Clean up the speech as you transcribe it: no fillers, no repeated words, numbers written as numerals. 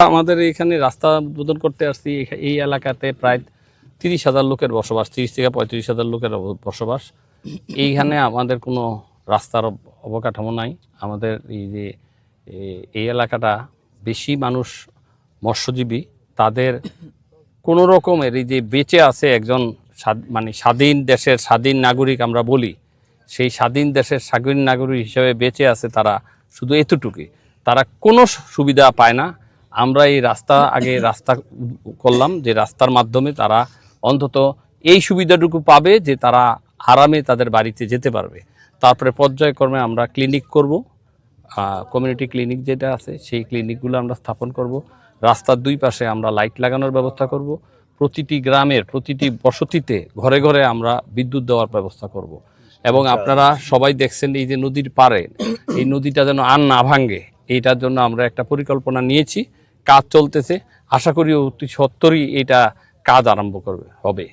আমাদের এখানে রাস্তা উদ্বোধন করতে আসছি। এই এলাকাতে প্রায় 30,000 লোকের বসবাস, 30 থেকে 35,000 লোকের বসবাস। এইখানে আমাদের কোনো রাস্তার অবকাঠামো নাই। আমাদের এই যে এই এলাকাটা বেশি মানুষ মৎস্যজীবী, তাদের কোনো রকমের এই যে বেঁচে আছে একজন মানে স্বাধীন দেশের স্বাধীন নাগরিক আমরা বলি, সেই স্বাধীন দেশের স্বাধীন নাগরিক হিসেবে বেঁচে আছে তারা শুধু এতটুকুই, তারা কোনো সুবিধা পায় না। আমরা এই রাস্তা করলাম, যে রাস্তার মাধ্যমে তারা অন্তত এই সুবিধাটুকু পাবে যে তারা আরামে তাদের বাড়িতে যেতে পারবে। তারপরে পর্যায়ক্রমে আমরা ক্লিনিক করব, কমিউনিটি ক্লিনিক যেটা আছে সেই ক্লিনিকগুলো আমরা স্থাপন করব। রাস্তার দুই পাশে আমরা লাইট লাগানোর ব্যবস্থা করব। প্রতিটি গ্রামের প্রতিটি বসতিতে ঘরে ঘরে আমরা বিদ্যুৎ দেওয়ার ব্যবস্থা করব। এবং আপনারা সবাই দেখছেন এই যে নদীর পাড়ে এই নদীটা যেন আর না ভাঙে, এইটার জন্য আমরা একটা পরিকল্পনা নিয়েছি, কাজ চলতেছে। আশা করি অতি সত্বরই এটা কাজ আরম্ভ হবে।